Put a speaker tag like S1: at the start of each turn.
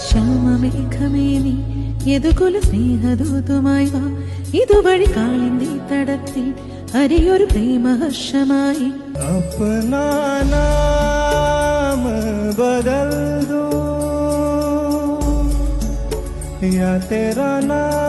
S1: ശ്യാമമേഘമേ നീ യദുകുല സ്നേഹദൂതുമായി വാ ഇതുവഴി കാളിന്തി തടത്തിൽ ഹരിയൊരു പ്രേമഹർഷമായി
S2: अपना नाम बदल दूं या तेरा नाम